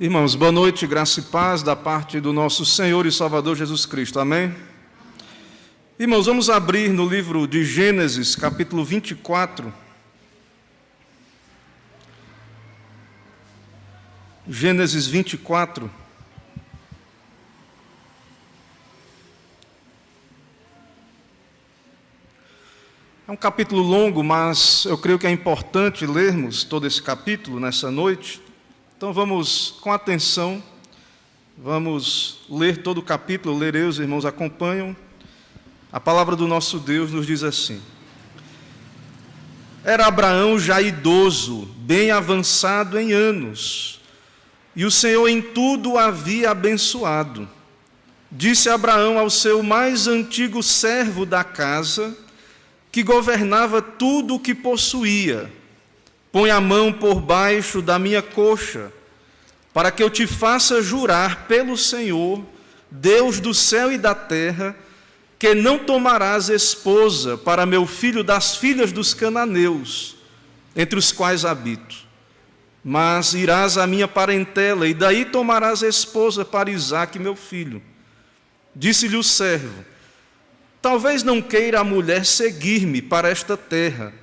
Irmãos, boa noite, graça e paz da parte do nosso Senhor e Salvador Jesus Cristo, amém? Irmãos, vamos abrir no livro de Gênesis, capítulo 24. Gênesis 24. É um capítulo longo, mas eu creio que é importante lermos todo esse capítulo nessa noite. Então vamos com atenção, vamos ler todo o capítulo, lerei, os irmãos acompanham. A palavra do nosso Deus nos diz assim: Era Abraão já idoso, bem avançado em anos, e o Senhor em tudo o havia abençoado. Disse Abraão ao seu mais antigo servo da casa, que governava tudo o que possuía: Põe a mão por baixo da minha coxa, para que eu te faça jurar pelo Senhor, Deus do céu e da terra, que não tomarás esposa para meu filho das filhas dos cananeus, entre os quais habito. Mas irás à minha parentela, e daí tomarás esposa para Isaque, meu filho. Disse-lhe o servo: Talvez não queira a mulher seguir-me para esta terra.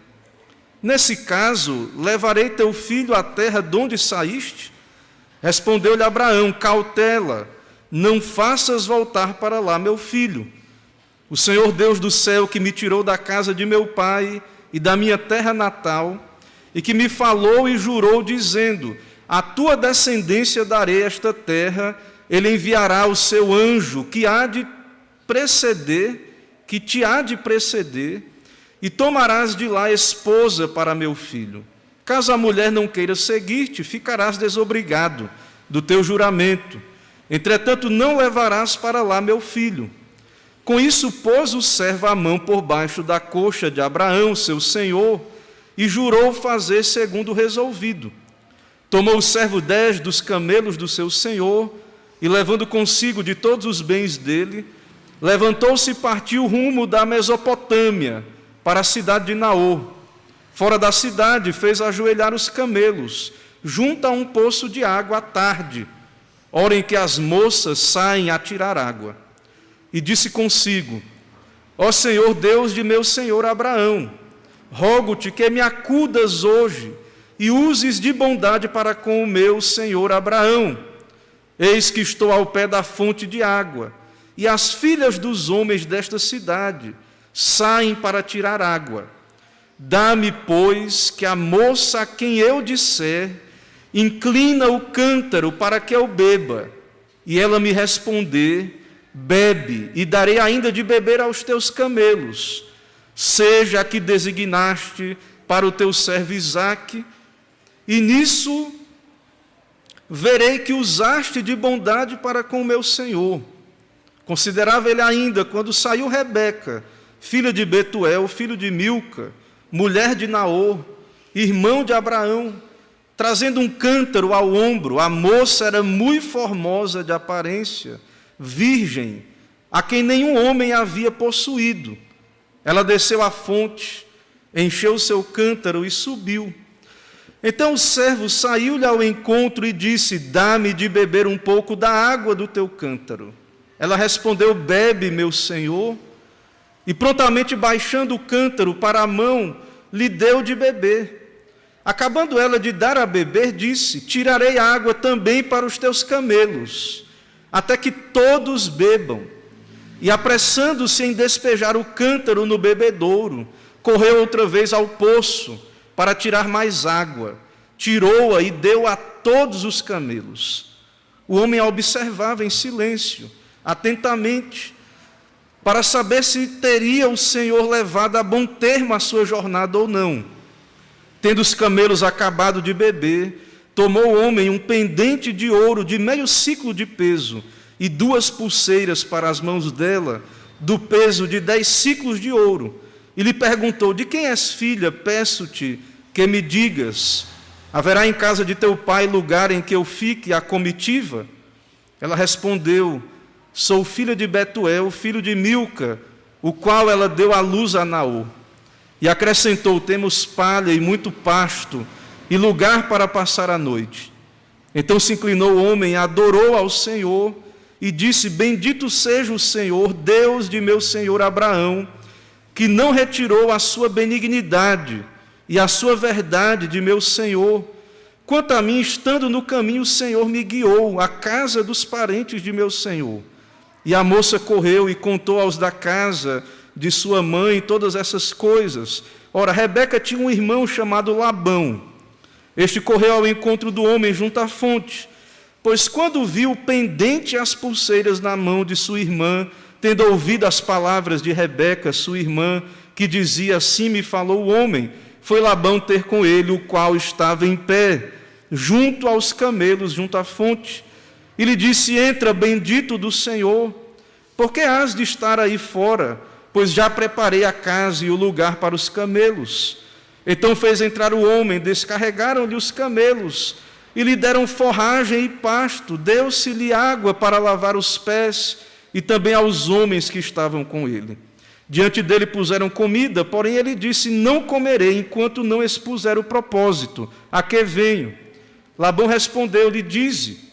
Nesse caso, levarei teu filho à terra de onde saíste? Respondeu-lhe Abraão: Cautela, não faças voltar para lá meu filho. O Senhor Deus do céu, que me tirou da casa de meu pai e da minha terra natal, e que me falou e jurou, dizendo: A tua descendência darei esta terra, ele enviará o seu anjo, que te há de preceder, e tomarás de lá esposa para meu filho. Caso a mulher não queira seguir-te, ficarás desobrigado do teu juramento. Entretanto, não levarás para lá meu filho. Com isso, pôs o servo a mão por baixo da coxa de Abraão, seu senhor, e jurou fazer segundo o resolvido. Tomou o servo 10 dos camelos do seu senhor, e levando consigo de todos os bens dele, levantou-se e partiu rumo da Mesopotâmia, para a cidade de Naor. Fora da cidade, fez ajoelhar os camelos, junto a um poço de água à tarde, hora em que as moças saem a tirar água. E disse consigo: Ó Senhor Deus de meu senhor Abraão, rogo-te que me acudas hoje e uses de bondade para com o meu senhor Abraão. Eis que estou ao pé da fonte de água, e as filhas dos homens desta cidade saem para tirar água. Dá-me, pois, que a moça a quem eu disser, inclina o cântaro para que eu beba. E ela me responder: Bebe, e darei ainda de beber aos teus camelos. Seja a que designaste para o teu servo Isaque, e nisso verei que usaste de bondade para com o meu senhor. Considerava ele ainda quando saiu Rebeca, filha de Betuel, filho de Milca, mulher de Naor, irmão de Abraão, trazendo um cântaro ao ombro. A moça era muito formosa de aparência, virgem, a quem nenhum homem havia possuído. Ela desceu à fonte, encheu o seu cântaro e subiu. Então o servo saiu-lhe ao encontro e disse: Dá-me de beber um pouco da água do teu cântaro. Ela respondeu: Bebe, meu senhor. E prontamente baixando o cântaro para a mão, lhe deu de beber. Acabando ela de dar a beber, disse: Tirarei água também para os teus camelos, até que todos bebam. E apressando-se em despejar o cântaro no bebedouro, correu outra vez ao poço para tirar mais água. Tirou-a e deu a todos os camelos. O homem a observava em silêncio, atentamente, para saber se teria o Senhor levado a bom termo a sua jornada ou não. Tendo os camelos acabado de beber, tomou o homem um pendente de ouro de meio siclo de peso e 2 pulseiras para as mãos dela, do peso de 10 siclos de ouro, e lhe perguntou: De quem és filha? Peço-te que me digas. Haverá em casa de teu pai lugar em que eu fique a comitiva? Ela respondeu: Sou filha de Betuel, filho de Milca, o qual ela deu à luz a Naor. E acrescentou: Temos palha e muito pasto, e lugar para passar a noite. Então se inclinou o homem, adorou ao Senhor e disse: bendito seja o Senhor, Deus de meu senhor Abraão, que não retirou a sua benignidade e a sua verdade de meu senhor. Quanto a mim, estando no caminho, o Senhor me guiou à casa dos parentes de meu senhor. E a moça correu e contou aos da casa de sua mãe todas essas coisas. Ora, Rebeca tinha um irmão chamado Labão. Este correu ao encontro do homem junto à fonte, pois quando viu o pendente e as pulseiras na mão de sua irmã, tendo ouvido as palavras de Rebeca, sua irmã, que dizia: assim me falou o homem, foi Labão ter com ele, o qual estava em pé, junto aos camelos, junto à fonte. E lhe disse: entra, bendito do Senhor, porque hás de estar aí fora, pois já preparei a casa e o lugar para os camelos. Então fez entrar o homem, descarregaram-lhe os camelos, e lhe deram forragem e pasto, deu-se-lhe água para lavar os pés, e também aos homens que estavam com ele. Diante dele puseram comida, porém ele disse: não comerei, enquanto não expuser o propósito, a que venho. Labão respondeu-lhe: dize.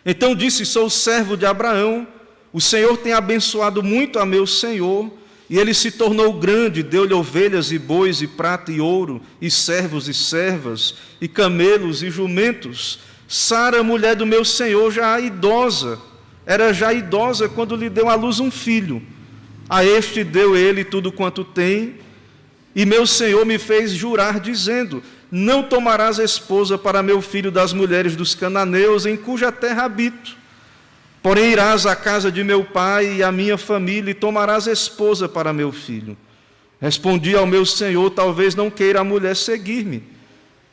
Então disse: sou servo de Abraão, o Senhor tem abençoado muito a meu senhor, e ele se tornou grande, deu-lhe ovelhas e bois, e prata e ouro, e servos e servas, e camelos e jumentos. Sara, mulher do meu senhor, era já idosa quando lhe deu à luz um filho. A este deu ele tudo quanto tem, e meu senhor me fez jurar, dizendo: não tomarás esposa para meu filho das mulheres dos cananeus, em cuja terra habito. Porém irás à casa de meu pai e à minha família, e tomarás esposa para meu filho. Respondi ao meu senhor: talvez não queira a mulher seguir-me.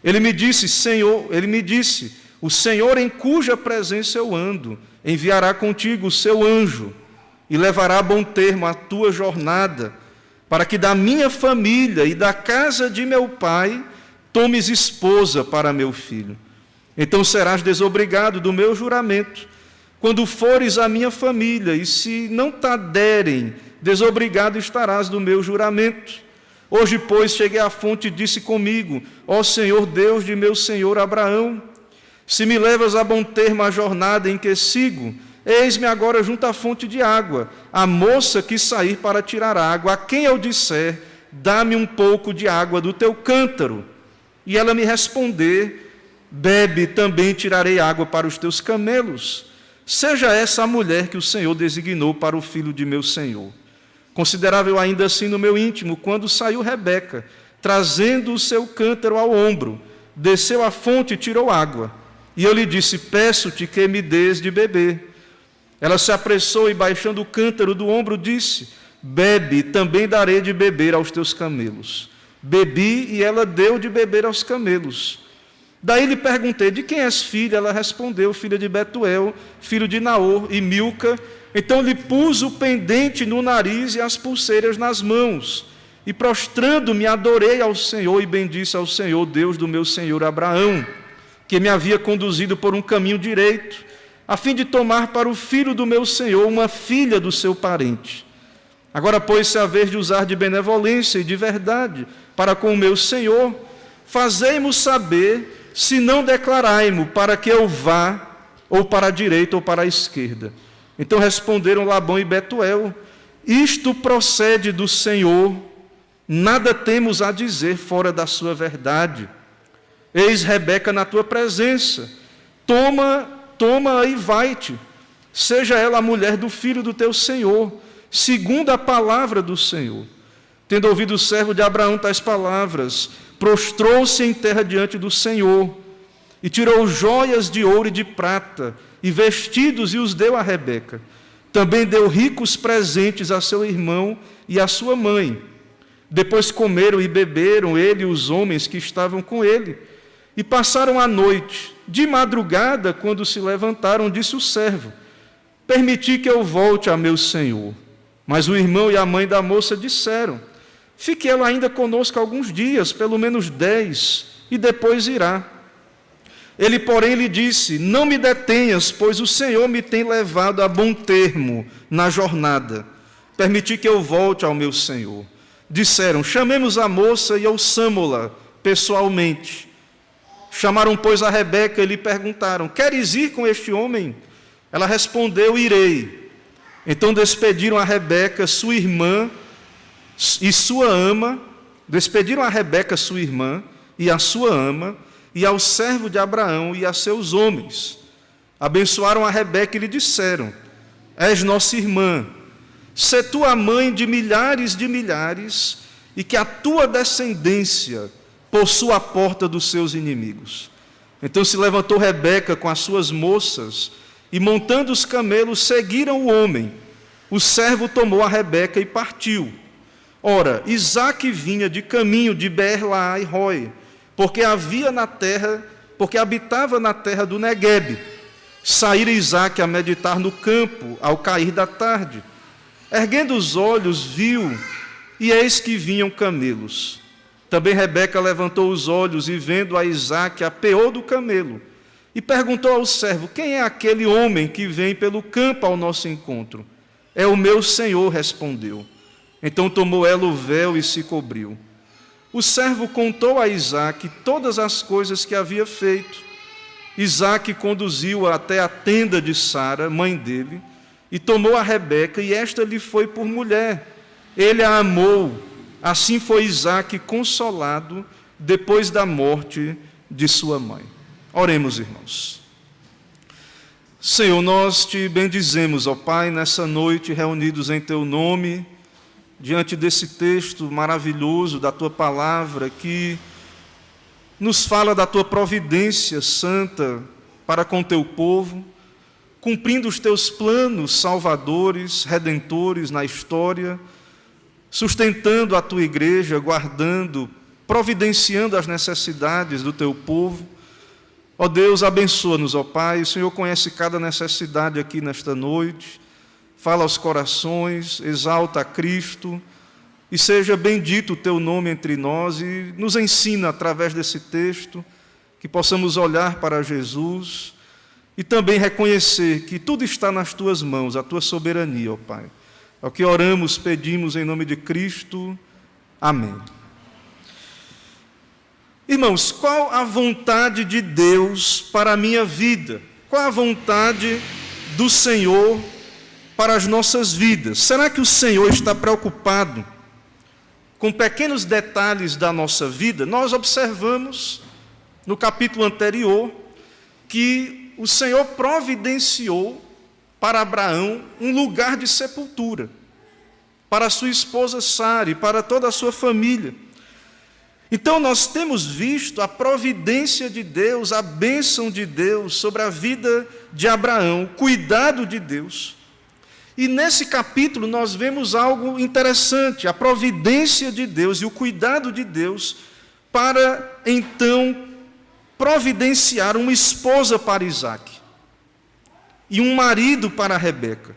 Ele me disse: o Senhor em cuja presença eu ando, enviará contigo o seu anjo, e levará a bom termo a tua jornada, para que da minha família e da casa de meu pai tomes esposa para meu filho. Então serás desobrigado do meu juramento, quando fores à minha família, e se não te derem, desobrigado estarás do meu juramento. Hoje, pois, cheguei à fonte e disse comigo: ó Senhor, Deus de meu senhor Abraão, se me levas a bom termo a jornada em que sigo, eis-me agora junto à fonte de água, a moça que sair para tirar água, a quem eu disser: dá-me um pouco de água do teu cântaro. E ela me responder: bebe, também tirarei água para os teus camelos. Seja essa a mulher que o Senhor designou para o filho de meu senhor. Considerável ainda assim no meu íntimo, quando saiu Rebeca, trazendo o seu cântaro ao ombro, desceu à fonte e tirou água. E eu lhe disse: peço-te que me dês de beber. Ela se apressou e, baixando o cântaro do ombro, disse: bebe, também darei de beber aos teus camelos. Bebi, e ela deu de beber aos camelos. Daí lhe perguntei: de quem és filha? Ela respondeu: filha de Betuel, filho de Naor e Milca. Então lhe pus o pendente no nariz e as pulseiras nas mãos. E prostrando-me, adorei ao Senhor e bendisse ao Senhor, Deus do meu senhor Abraão, que me havia conduzido por um caminho direito, a fim de tomar para o filho do meu senhor uma filha do seu parente. Agora, pois, se haver de usar de benevolência e de verdade para com o meu senhor, fazei-mo saber, se não declarai-mo, para que eu vá, ou para a direita ou para a esquerda. Então responderam Labão e Betuel: isto procede do Senhor, nada temos a dizer fora da sua verdade. Eis Rebeca na tua presença, toma e vai-te, seja ela a mulher do filho do teu senhor, segundo a palavra do Senhor. Tendo ouvido o servo de Abraão tais palavras, prostrou-se em terra diante do Senhor, e tirou joias de ouro e de prata, e vestidos, e os deu a Rebeca. Também deu ricos presentes a seu irmão e a sua mãe. Depois comeram e beberam, ele e os homens que estavam com ele, e passaram a noite. De madrugada, quando se levantaram, disse o servo: permiti que eu volte a meu senhor. Mas o irmão e a mãe da moça disseram: fique ela ainda conosco alguns dias, pelo menos 10, e depois irá. Ele, porém, lhe disse: não me detenhas, pois o Senhor me tem levado a bom termo na jornada. Permiti que eu volte ao meu senhor. Disseram: chamemos a moça e ouçamo-la pessoalmente. Chamaram, pois, a Rebeca e lhe perguntaram: queres ir com este homem? Ela respondeu: irei. Então despediram a Rebeca, sua irmã, e sua ama, despediram a Rebeca, sua irmã, e a sua ama, e ao servo de Abraão e a seus homens. Abençoaram a Rebeca e lhe disseram: és nossa irmã, sê tu a mãe de milhares, e que a tua descendência possua a porta dos seus inimigos. Então se levantou Rebeca com as suas moças, e montando os camelos, seguiram o homem. O servo tomou a Rebeca e partiu. Ora, Isaque vinha de caminho de Beer-lahai-roi, porque habitava na terra do Neguebe. Saíra Isaque a meditar no campo, ao cair da tarde. Erguendo os olhos, viu, e eis que vinham camelos. Também Rebeca levantou os olhos e, vendo a Isaque, apeou do camelo, e perguntou ao servo: quem é aquele homem que vem pelo campo ao nosso encontro? É o meu senhor, respondeu. Então tomou ela o véu e se cobriu. O servo contou a Isaque todas as coisas que havia feito. Isaque conduziu-a até a tenda de Sara, mãe dele, e tomou a Rebeca, e esta lhe foi por mulher. Ele a amou. Assim foi Isaque consolado depois da morte de sua mãe. Oremos, irmãos. Senhor, nós te bendizemos, ó Pai, nessa noite, reunidos em teu nome, diante desse texto maravilhoso da tua palavra, que nos fala da tua providência santa para com teu povo, cumprindo os teus planos salvadores, redentores na história, sustentando a tua igreja, guardando, providenciando as necessidades do teu povo. Ó Deus, abençoa-nos, ó Pai. O Senhor conhece cada necessidade aqui nesta noite. Fala aos corações, exalta a Cristo, e seja bendito o teu nome entre nós, e nos ensina através desse texto, que possamos olhar para Jesus e também reconhecer que tudo está nas tuas mãos, a tua soberania, ó Pai. É o que oramos, pedimos em nome de Cristo. Amém. Irmãos, qual a vontade de Deus para a minha vida? Qual a vontade do Senhor para as nossas vidas? Será que o Senhor está preocupado com pequenos detalhes da nossa vida? Nós observamos no capítulo anterior que o Senhor providenciou para Abraão um lugar de sepultura, para sua esposa Sara e para toda a sua família. Então nós temos visto a providência de Deus, a bênção de Deus sobre a vida de Abraão, o cuidado de Deus. E nesse capítulo nós vemos algo interessante, a providência de Deus e o cuidado de Deus para, então, providenciar uma esposa para Isaque e um marido para Rebeca.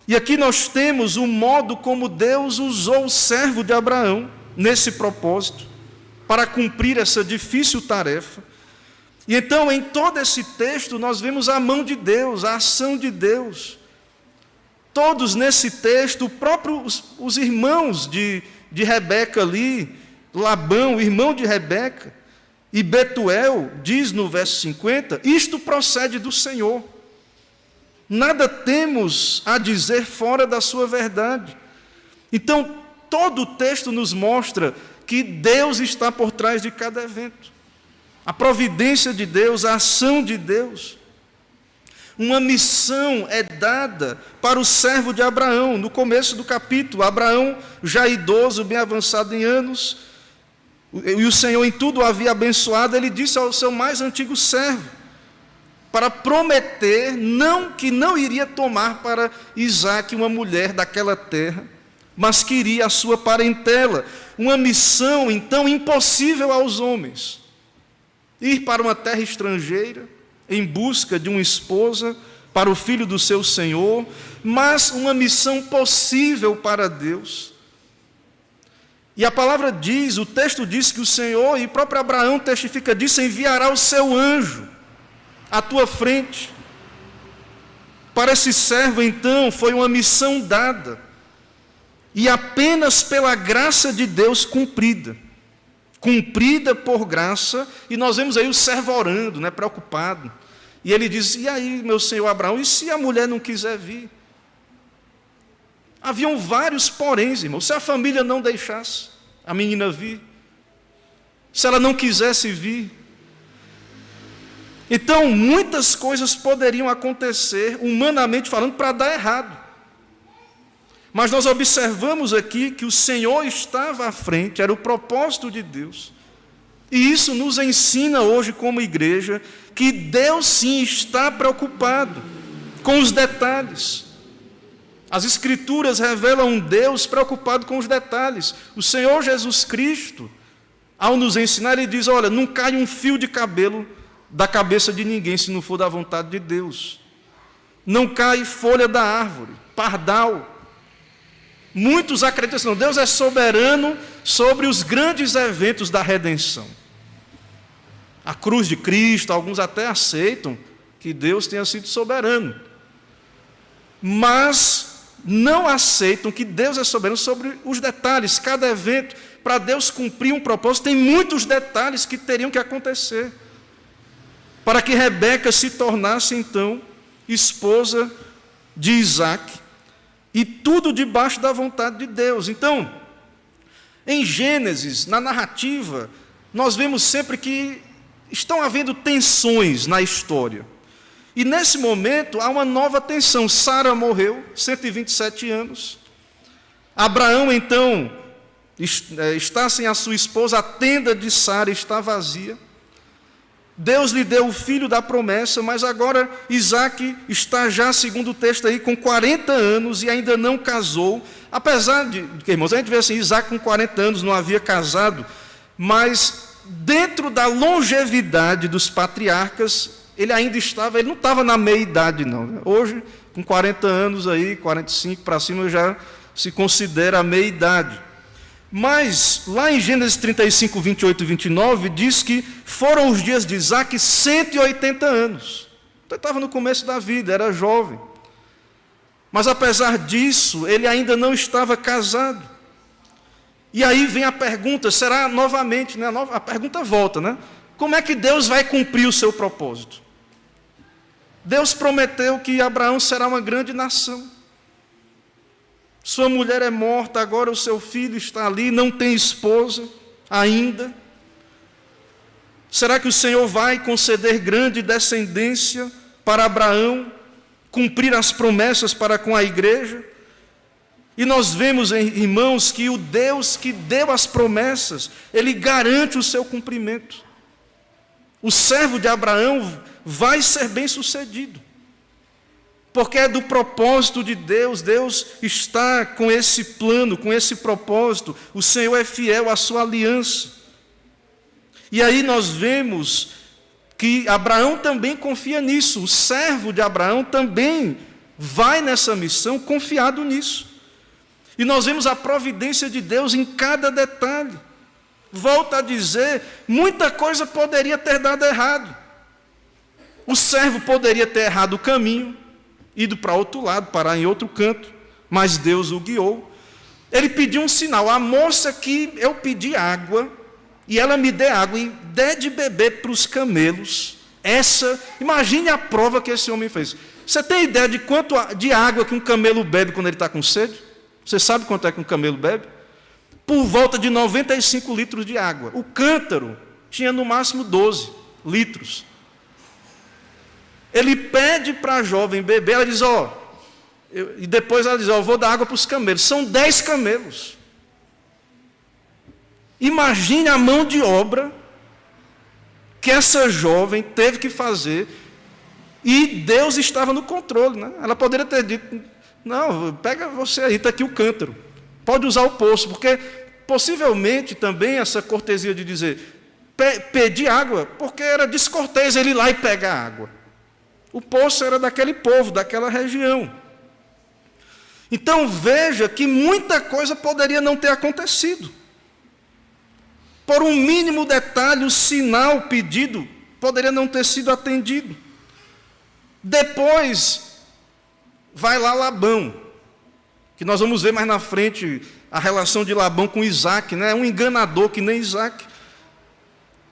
E aqui nós temos o modo como Deus usou o servo de Abraão nesse propósito, para cumprir essa difícil tarefa. E então, em todo esse texto, nós vemos a mão de Deus, a ação de Deus. Todos nesse texto, os irmãos de Rebeca ali, Labão, o irmão de Rebeca, e Betuel, diz no verso 50, isto procede do Senhor. Nada temos a dizer fora da sua verdade. Então, todo o texto nos mostra que Deus está por trás de cada evento. A providência de Deus, a ação de Deus. Uma missão é dada para o servo de Abraão, no começo do capítulo. Abraão, já idoso, bem avançado em anos, e o Senhor em tudo o havia abençoado, ele disse ao seu mais antigo servo, para prometer que não iria tomar para Isaque uma mulher daquela terra, mas queria a sua parentela. Uma missão, então, impossível aos homens. Ir para uma terra estrangeira, em busca de uma esposa, para o filho do seu Senhor, mas uma missão possível para Deus. E a palavra diz, o texto diz que o Senhor, e o próprio Abraão testifica disso, enviará o seu anjo à tua frente. Para esse servo, então, foi uma missão dada, e apenas pela graça de Deus cumprida. cumprida por graça, e nós vemos aí o servo orando, né, preocupado. E ele diz: e aí, meu senhor Abraão, e se a mulher não quiser vir? Haviam vários poréns, irmão. Se a família não deixasse a menina vir, se ela não quisesse vir, então muitas coisas poderiam acontecer, humanamente falando, para dar errado. Mas nós observamos aqui que o Senhor estava à frente, era o propósito de Deus. E isso nos ensina hoje como igreja que Deus sim está preocupado com os detalhes. As Escrituras revelam um Deus preocupado com os detalhes. O Senhor Jesus Cristo, ao nos ensinar, Ele diz: olha, não cai um fio de cabelo da cabeça de ninguém se não for da vontade de Deus. Não cai folha da árvore, pardal. Muitos acreditam que Deus é soberano sobre os grandes eventos da redenção. A cruz de Cristo, alguns até aceitam que Deus tenha sido soberano. Mas não aceitam que Deus é soberano sobre os detalhes. Cada evento, para Deus cumprir um propósito, tem muitos detalhes que teriam que acontecer para que Rebeca se tornasse, então, esposa de Isaque, e tudo debaixo da vontade de Deus. Então, em Gênesis, na narrativa, nós vemos sempre que estão havendo tensões na história. E nesse momento há uma nova tensão. Sara morreu, 127 anos. Abraão, então, está sem a sua esposa, a tenda de Sara está vazia. Deus lhe deu o filho da promessa, mas agora Isaque está já, segundo o texto aí, com 40 anos e ainda não casou. Apesar de, irmãos, a gente vê assim, Isaque com 40 anos não havia casado, mas dentro da longevidade dos patriarcas, ele ainda estava, ele não estava na meia-idade, não. Hoje, com 40 anos aí, 45 para cima, já se considera a meia-idade. Mas, lá em Gênesis 35, 28 e 29, diz que foram os dias de Isaque 180 anos. Então, ele estava no começo da vida, era jovem. Mas, apesar disso, ele ainda não estava casado. E aí vem a pergunta, será novamente, né? A pergunta volta, né? Como é que Deus vai cumprir o seu propósito? Deus prometeu que Abraão será uma grande nação. Sua mulher é morta, agora o seu filho está ali, não tem esposa ainda. Será que o Senhor vai conceder grande descendência para Abraão, cumprir as promessas para com a igreja? E nós vemos, irmãos, que o Deus que deu as promessas, Ele garante o seu cumprimento. O servo de Abraão vai ser bem-sucedido. Porque é do propósito de Deus, Deus está com esse plano, com esse propósito, o Senhor é fiel à sua aliança. E aí nós vemos que Abraão também confia nisso, o servo de Abraão também vai nessa missão confiado nisso. E nós vemos a providência de Deus em cada detalhe. Volto a dizer, muita coisa poderia ter dado errado. O servo poderia ter errado o caminho, ido para outro lado, parar em outro canto, mas Deus o guiou. Ele pediu um sinal: a moça que eu pedi água, e ela me der água, e der de beber para os camelos, imagine a prova que esse homem fez. Você tem ideia de quanto de água que um camelo bebe quando ele está com sede? Você sabe quanto é que um camelo bebe? Por volta de 95 litros de água. O cântaro tinha no máximo 12 litros. Ele pede para a jovem beber, ela diz, e depois ela diz, eu vou dar água para os camelos. São 10 camelos. Imagine a mão de obra que essa jovem teve que fazer, e Deus estava no controle, né? Ela poderia ter dito, não, pega você aí, está aqui o cântaro, pode usar o poço, porque possivelmente também essa cortesia de dizer, pedir água, porque era descortês ele ir lá e pegar água. O poço era daquele povo, daquela região. Então veja que muita coisa poderia não ter acontecido. Por um mínimo detalhe, o sinal pedido poderia não ter sido atendido. Depois, vai lá Labão, que nós vamos ver mais na frente a relação de Labão com Isaque, né? Um enganador que nem Isaque.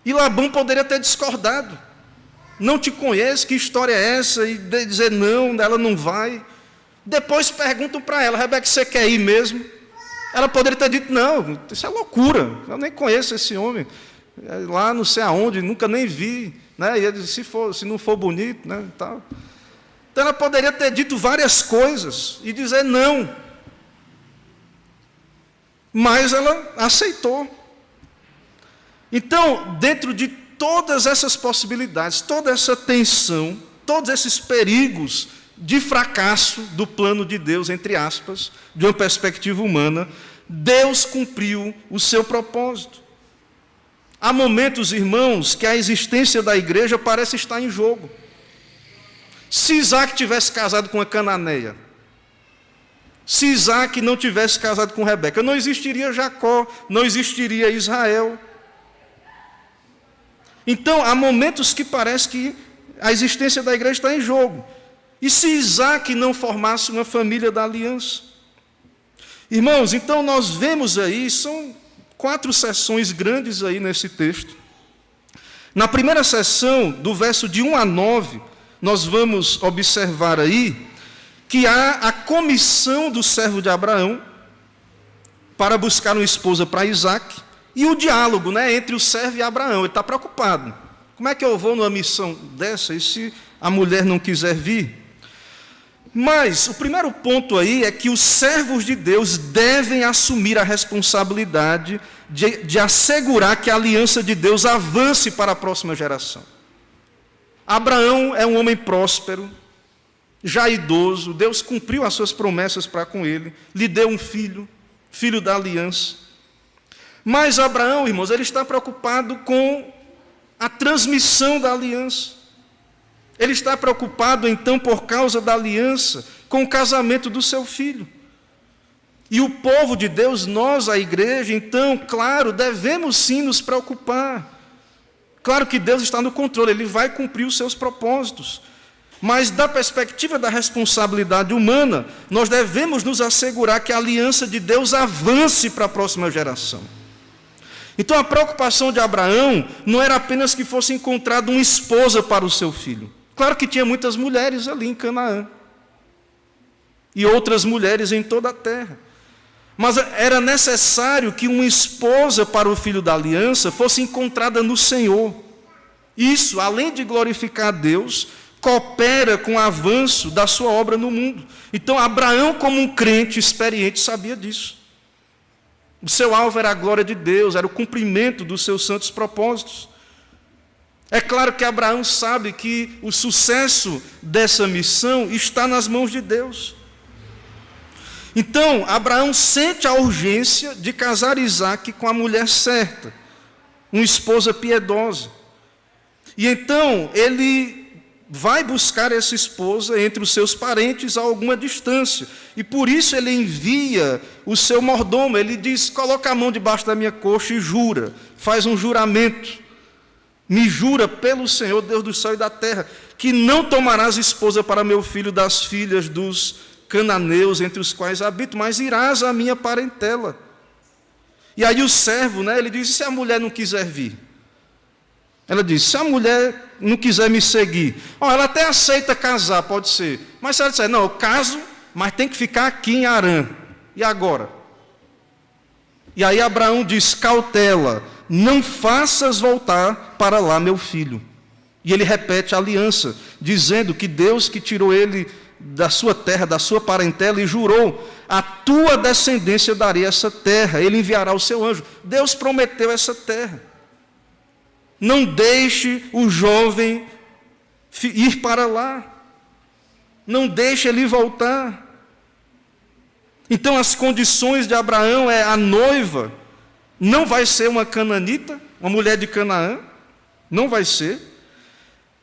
E Labão poderia ter discordado. Não te conheço, que história é essa? E dizer não, ela não vai. Depois perguntam para ela, Rebeca, você quer ir mesmo? Ela poderia ter dito, não, isso é loucura, eu nem conheço esse homem. Lá não sei aonde, nunca nem vi. Né? E ele disse, se não for bonito, né? Tal. Então ela poderia ter dito várias coisas e dizer não. Mas ela aceitou. Então, dentro de todas essas possibilidades, toda essa tensão, todos esses perigos de fracasso do plano de Deus, entre aspas, de uma perspectiva humana, Deus cumpriu o seu propósito. Há momentos, irmãos, que a existência da igreja parece estar em jogo. Se Isaac tivesse casado com a cananeia, se Isaac não tivesse casado com Rebeca, não existiria Jacó, não existiria Israel. Então, há momentos que parece que a existência da igreja está em jogo. E se Isaac não formasse uma família da aliança? Irmãos, então nós vemos aí, são 4 sessões grandes aí nesse texto. Na primeira sessão, do verso de 1 a 9, nós vamos observar aí que há a comissão do servo de Abraão para buscar uma esposa para Isaac, e o diálogo, né, entre o servo e Abraão. Ele está preocupado. Como é que eu vou numa missão dessa e se a mulher não quiser vir? Mas o primeiro ponto aí é que os servos de Deus devem assumir a responsabilidade de assegurar que a aliança de Deus avance para a próxima geração. Abraão é um homem próspero, já idoso, Deus cumpriu as suas promessas para com ele, lhe deu um filho, filho da aliança. Mas Abraão, irmãos, ele está preocupado com a transmissão da aliança. Ele está preocupado, então, por causa da aliança, com o casamento do seu filho. E o povo de Deus, nós, a igreja, então, claro, devemos sim nos preocupar. Claro que Deus está no controle, Ele vai cumprir os seus propósitos. Mas, da perspectiva da responsabilidade humana, nós devemos nos assegurar que a aliança de Deus avance para a próxima geração. Então, a preocupação de Abraão não era apenas que fosse encontrada uma esposa para o seu filho. Claro que tinha muitas mulheres ali em Canaã. E outras mulheres em toda a terra. Mas era necessário que uma esposa para o filho da aliança fosse encontrada no Senhor. Isso, além de glorificar a Deus, coopera com o avanço da sua obra no mundo. Então, Abraão, como um crente experiente, sabia disso. O seu alvo era a glória de Deus, era o cumprimento dos seus santos propósitos. É claro que Abraão sabe que o sucesso dessa missão está nas mãos de Deus. Então, Abraão sente a urgência de casar Isaac com a mulher certa, uma esposa piedosa. E então, ele vai buscar essa esposa entre os seus parentes a alguma distância. E por isso ele envia o seu mordomo. Ele diz, coloca a mão debaixo da minha coxa e jura, faz um juramento. Me jura pelo Senhor, Deus do céu e da terra, que não tomarás esposa para meu filho das filhas dos cananeus entre os quais habito, mas irás à minha parentela. E aí o servo, né, ele diz, se a mulher não quiser vir? Ela diz, se a mulher não quiser me seguir, ela até aceita casar, pode ser, mas se ela disser, não, eu caso, mas tem que ficar aqui em Harã, e agora? E aí Abraão diz, cautela, não faças voltar para lá meu filho. E ele repete a aliança, dizendo que Deus que tirou ele da sua terra, da sua parentela, e jurou, a tua descendência daria essa terra, ele enviará o seu anjo. Deus prometeu essa terra. Não deixe o jovem ir para lá. Não deixe ele voltar. Então as condições de Abraão é a noiva não vai ser uma cananita, uma mulher de Canaã, não vai ser.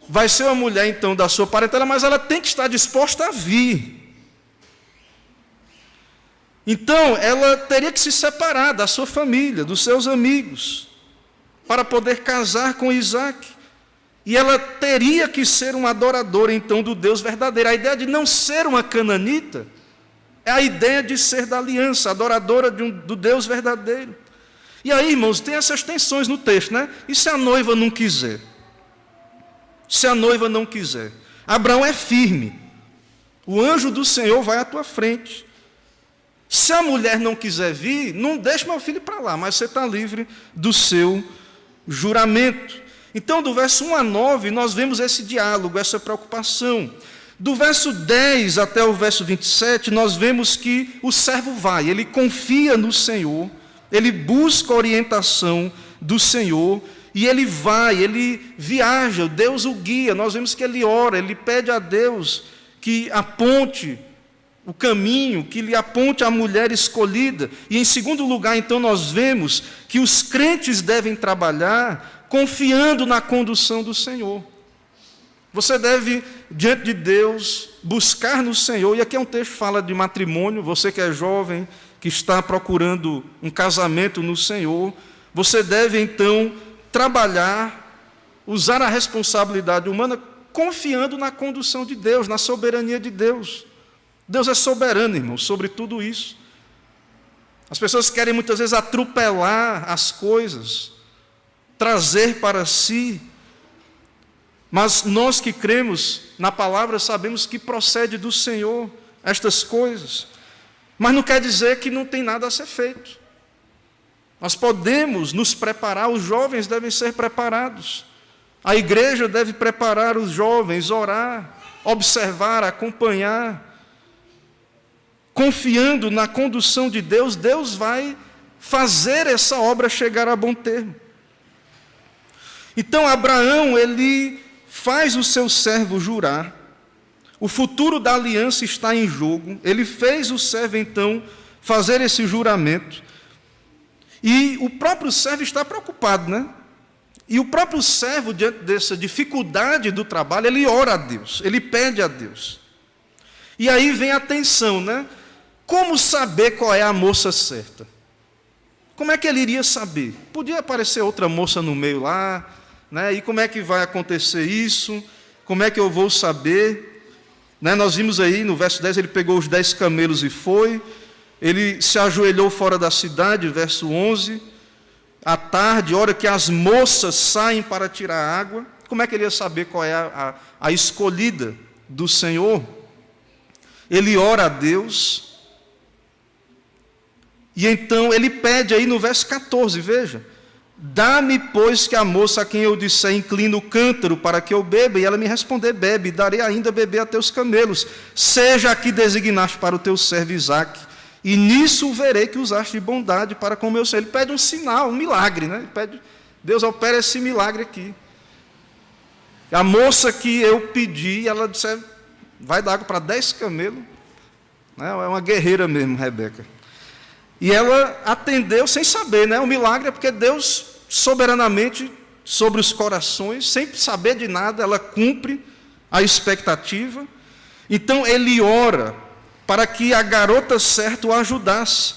Vai ser uma mulher, então, da sua parentela, mas ela tem que estar disposta a vir. Então, ela teria que se separar da sua família, dos seus amigos, para poder casar com Isaac. E ela teria que ser uma adoradora, então, do Deus verdadeiro. A ideia de não ser uma cananita é a ideia de ser da aliança, adoradora do Deus verdadeiro. E aí, irmãos, tem essas tensões no texto, né? E se a noiva não quiser? Se a noiva não quiser? Abraão é firme. O anjo do Senhor vai à tua frente. Se a mulher não quiser vir, não deixe meu filho para lá, mas você está livre do seu juramento. Então, do verso 1 a 9, nós vemos esse diálogo, essa preocupação. Do verso 10 até o verso 27, nós vemos que o servo vai, ele confia no Senhor, ele busca a orientação do Senhor, e ele vai, ele viaja, Deus o guia. Nós vemos que ele ora, ele pede a Deus que aponte o caminho, que lhe aponte a mulher escolhida. E em segundo lugar, então, nós vemos que os crentes devem trabalhar confiando na condução do Senhor. Você deve, diante de Deus, buscar no Senhor. E aqui é um texto que fala de matrimônio. Você que é jovem, que está procurando um casamento no Senhor, você deve, então, trabalhar, usar a responsabilidade humana, confiando na condução de Deus, na soberania de Deus. Deus é soberano, irmão, sobre tudo isso. As pessoas querem muitas vezes atropelar as coisas, trazer para si, mas nós que cremos na palavra sabemos que procede do Senhor estas coisas. Mas não quer dizer que não tem nada a ser feito. Nós podemos nos preparar, os jovens devem ser preparados. A igreja deve preparar os jovens, orar, observar, acompanhar. Confiando na condução de Deus, Deus vai fazer essa obra chegar a bom termo. Então, Abraão, ele faz o seu servo jurar. O futuro da aliança está em jogo. Ele fez o servo, então, fazer esse juramento. E o próprio servo está preocupado, né? E o próprio servo, diante dessa dificuldade do trabalho, ele ora a Deus, ele pede a Deus. E aí vem a tensão, né? Como saber qual é a moça certa? Como é que ele iria saber? Podia aparecer outra moça no meio lá, né? E como é que vai acontecer isso? Como é que eu vou saber? Né? Nós vimos aí no verso 10, ele pegou os 10 camelos e foi. Ele se ajoelhou fora da cidade, verso 11. À tarde, hora que as moças saem para tirar água. Como é que ele ia saber qual é a escolhida do Senhor? Ele ora a Deus. E então ele pede aí no verso 14, veja. Dá-me, pois, que a moça a quem eu disser, inclina o cântaro para que eu beba, e ela me responder, bebe, e darei ainda beber a teus camelos. Seja a que designaste para o teu servo Isaque, e nisso verei que usaste de bondade para com o meu servo. Ele pede um sinal, um milagre, né? Ele pede, Deus opera esse milagre aqui. A moça que eu pedi, ela disse, vai dar água para 10 camelos. É uma guerreira mesmo, Rebeca. E ela atendeu sem saber, né? O milagre é porque Deus, soberanamente, sobre os corações, sem saber de nada, ela cumpre a expectativa. Então, ele ora para que a garota certa o ajudasse.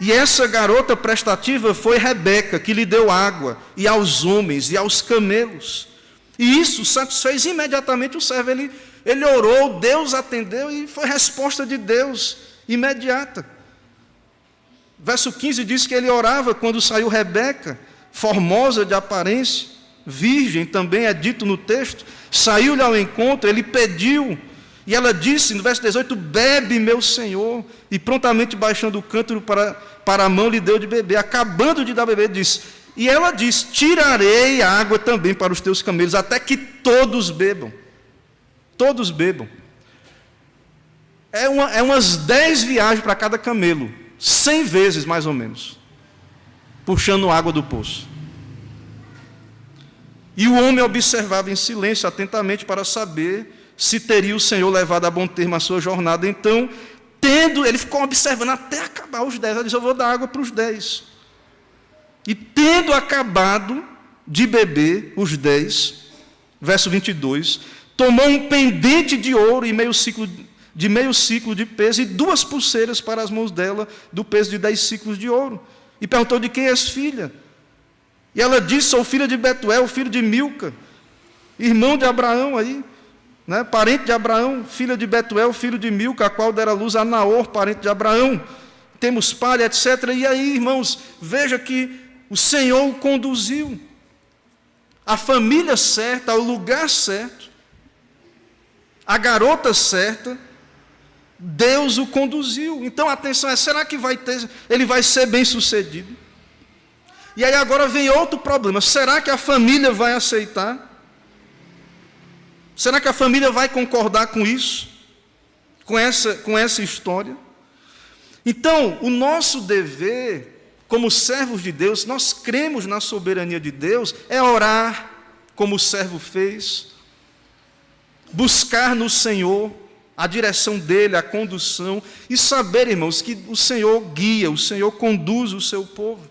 E essa garota prestativa foi Rebeca, que lhe deu água, e aos homens, e aos camelos. E isso satisfez imediatamente o servo. Ele orou, Deus atendeu, e foi resposta de Deus imediata. Verso 15 diz que ele orava quando saiu Rebeca, formosa de aparência, virgem, também é dito no texto, saiu-lhe ao encontro, ele pediu, e ela disse, no verso 18, bebe, meu Senhor, e prontamente baixando o cântaro para a mão, lhe deu de beber. Acabando de dar beber, disse, e ela disse, tirarei a água também para os teus camelos, até que todos bebam. Todos bebam. É umas 10 viagens para cada camelo, 100 vezes mais ou menos, puxando água do poço. E o homem observava em silêncio, atentamente, para saber se teria o Senhor levado a bom termo a sua jornada. Então, ele ficou observando até acabar os 10. Ele disse, eu vou dar água para os 10. E tendo acabado de beber os 10, verso 22, tomou um pendente de ouro e meio ciclo de peso, e 2 pulseiras para as mãos dela, do peso de 10 ciclos de ouro. E perguntou, de quem és filha? E ela disse, sou filha de Betuel, filho de Milca, irmão de Abraão aí, né? Parente de Abraão, filha de Betuel, filho de Milca, a qual dera luz a Naor, parente de Abraão. temos palha, etc. E aí, irmãos, veja que o Senhor o conduziu à família certa, ao lugar certo, a garota certa, Deus o conduziu. Então, atenção, será que ele vai ser bem sucedido? E aí agora vem outro problema, será que a família vai aceitar? Será que a família vai concordar com isso? Com essa história? Então, o nosso dever, como servos de Deus, nós cremos na soberania de Deus, é orar, como o servo fez, buscar no Senhor a direção dele, a condução, e saber, irmãos, que o Senhor guia, o Senhor conduz o seu povo.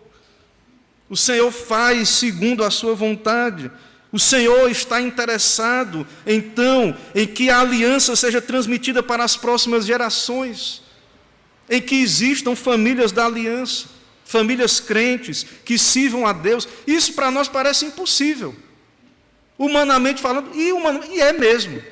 O Senhor faz segundo a sua vontade. O Senhor está interessado, então, em que a aliança seja transmitida para as próximas gerações, em que existam famílias da aliança, famílias crentes que sirvam a Deus. Isso para nós parece impossível, humanamente falando, e é mesmo,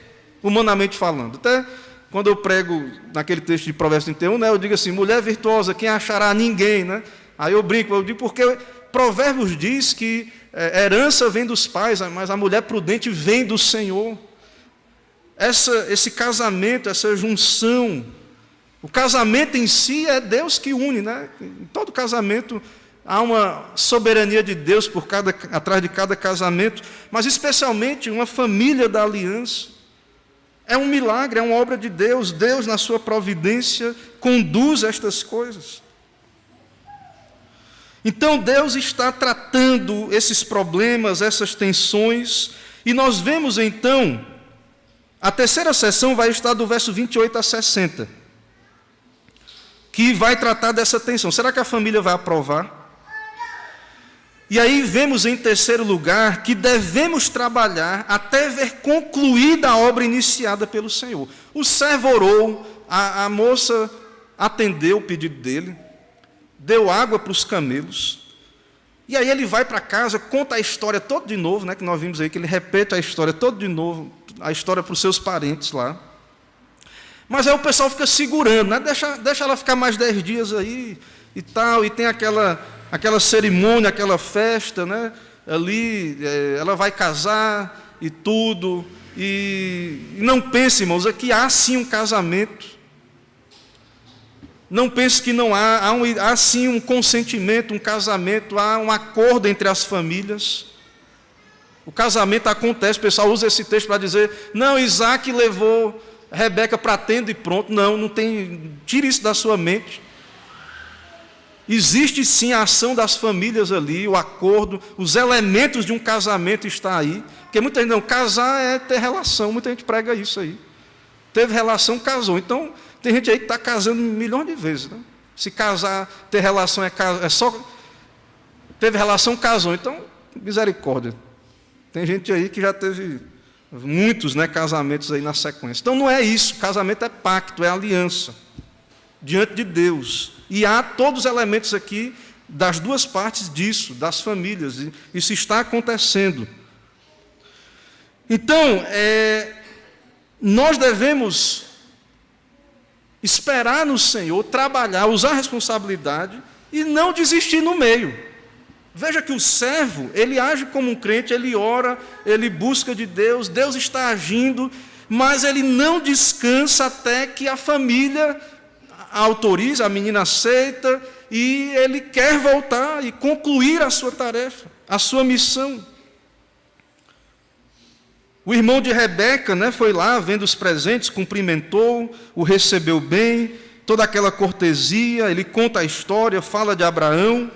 humanamente falando. Até quando eu prego naquele texto de Provérbios 31, né, eu digo assim, mulher virtuosa, quem achará? Ninguém, né? Aí eu digo porque Provérbios diz que herança vem dos pais, mas a mulher prudente vem do Senhor. Esse casamento, essa junção, o casamento em si é Deus que une, né? Em todo casamento há uma soberania de Deus atrás de cada casamento, mas especialmente uma família da aliança. É um milagre, é uma obra de Deus. Deus, na sua providência, conduz estas coisas. Então, Deus está tratando esses problemas, essas tensões, e nós vemos, então, a terceira sessão vai estar do verso 28 a 60, que vai tratar dessa tensão. Será que a família vai aprovar? E aí vemos, em terceiro lugar, que devemos trabalhar até ver concluída a obra iniciada pelo Senhor. O servo orou, a moça atendeu o pedido dele, deu água para os camelos, e aí ele vai para casa, conta a história toda de novo, né, que nós vimos aí, que ele repete a história toda de novo, a história para os seus parentes lá. Mas aí o pessoal fica segurando, né, deixa ela ficar mais 10 dias aí, e tal, e tem aquela cerimônia, aquela festa, né, ali, ela vai casar e tudo, e não pense, irmãos, é que há sim um casamento. Não pense que não há sim um consentimento, um casamento, há um acordo entre as famílias. O casamento acontece, o pessoal usa esse texto para dizer, não, Isaac levou Rebeca para a tenda e pronto. Não tem, tire isso da sua mente. Existe sim a ação das famílias ali, o acordo, os elementos de um casamento estão aí. Porque muita gente não, casar é ter relação, muita gente prega isso aí. Teve relação, casou. Então, tem gente aí que está casando milhões de vezes, né? Se casar, ter relação é só... Teve relação, casou. Então, misericórdia. Tem gente aí que já teve muitos, né, casamentos aí na sequência. Então, não é isso. Casamento é pacto, é aliança diante de Deus. E há todos os elementos aqui das duas partes disso, das famílias. E isso está acontecendo. Então, nós devemos esperar no Senhor, trabalhar, usar a responsabilidade e não desistir no meio. Veja que o servo, ele age como um crente, ele ora, ele busca de Deus, Deus está agindo, mas ele não descansa até que a família autorize, a menina aceita, e ele quer voltar e concluir a sua tarefa, a sua missão. O irmão de Rebeca, né, foi lá, vendo os presentes, cumprimentou, o recebeu bem, toda aquela cortesia, ele conta a história, fala de Abraão,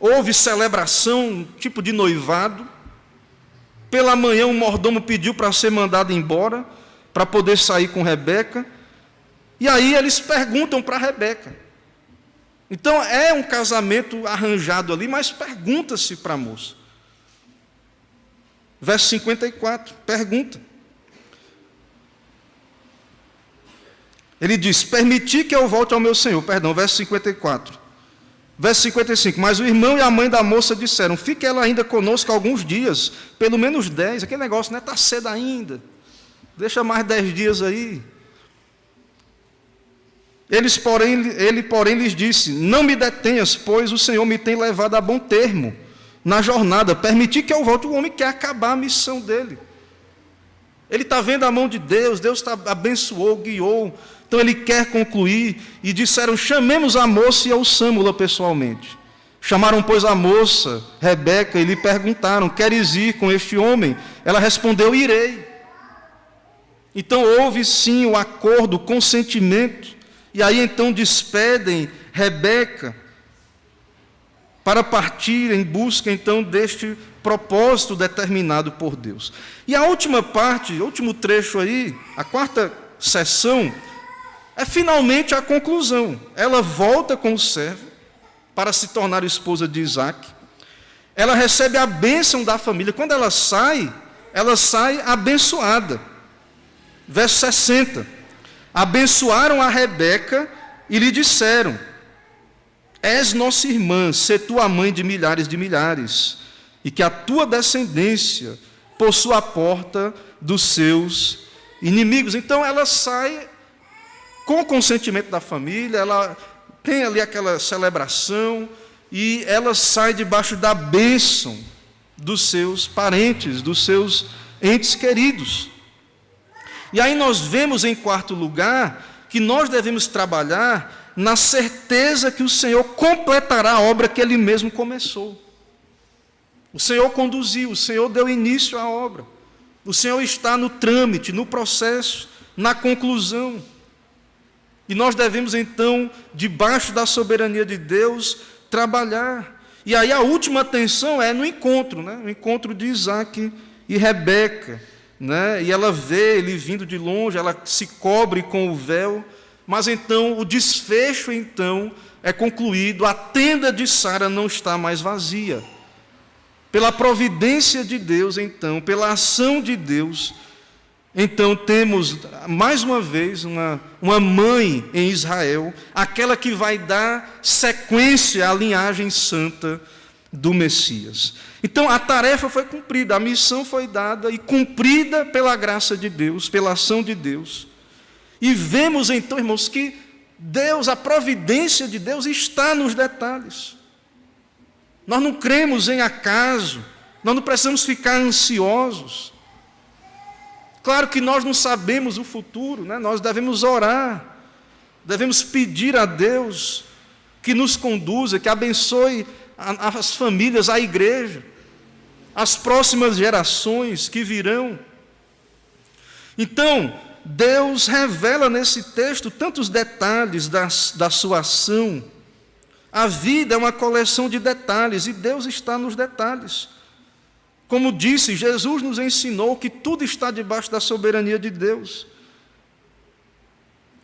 houve celebração, um tipo de noivado. Pela manhã, o mordomo pediu para ser mandado embora, para poder sair com Rebeca, e aí eles perguntam para Rebeca. Então, é um casamento arranjado ali, mas pergunta-se para a moça. Verso 54, pergunta. Ele diz, permiti que eu volte ao meu senhor. Perdão, verso 54. Verso 55, mas o irmão e a mãe da moça disseram, fique ela ainda conosco alguns dias, pelo menos 10. Aquele negócio, né, está cedo ainda. Deixa mais 10 dias aí. Ele, porém, lhes disse: não me detenhas, pois o Senhor me tem levado a bom termo na jornada. Permitir que eu volte. O homem quer acabar a missão dele. Ele está vendo a mão de Deus, Deus abençoou, guiou. Então ele quer concluir. E disseram: chamemos a moça e ouçamo-la pessoalmente. Chamaram, pois, a moça, Rebeca, e lhe perguntaram: queres ir com este homem? Ela respondeu: irei. Então houve sim o acordo, o consentimento. E aí então despedem Rebeca para partir em busca então deste propósito determinado por Deus. E a última parte, o último trecho aí, a quarta sessão, é finalmente a conclusão. Ela volta com o servo para se tornar esposa de Isaque. Ela recebe a bênção da família. Quando ela sai abençoada. Verso 60. Abençoaram a Rebeca e lhe disseram: és nossa irmã, sê tu a mãe de milhares, e que a tua descendência possua a porta dos seus inimigos. Então ela sai com o consentimento da família, ela tem ali aquela celebração, e ela sai debaixo da bênção dos seus parentes, dos seus entes queridos. E aí nós vemos, em quarto lugar, que nós devemos trabalhar na certeza que o Senhor completará a obra que Ele mesmo começou. O Senhor conduziu, o Senhor deu início à obra. O Senhor está no trâmite, no processo, na conclusão. E nós devemos, então, debaixo da soberania de Deus, trabalhar. E aí a última atenção é no encontro, né? O encontro de Isaque e Rebeca, né? E ela vê ele vindo de longe, ela se cobre com o véu, mas então o desfecho então é concluído: a tenda de Sara não está mais vazia. Pela providência de Deus, então, pela ação de Deus, então temos mais uma vez uma mãe em Israel, aquela que vai dar sequência à linhagem santa do Messias. Então a tarefa foi cumprida, a missão foi dada e cumprida pela graça de Deus, pela ação de Deus. E vemos então, irmãos, que Deus, a providência de Deus está nos detalhes. Nós não cremos em acaso, nós não precisamos ficar ansiosos. Claro que nós não sabemos o futuro, né? Nós devemos orar, devemos pedir a Deus que nos conduza, que abençoe as famílias, a igreja, as próximas gerações que virão. Então, Deus revela nesse texto tantos detalhes da sua ação. A vida é uma coleção de detalhes e Deus está nos detalhes. Como disse, Jesus nos ensinou que tudo está debaixo da soberania de Deus.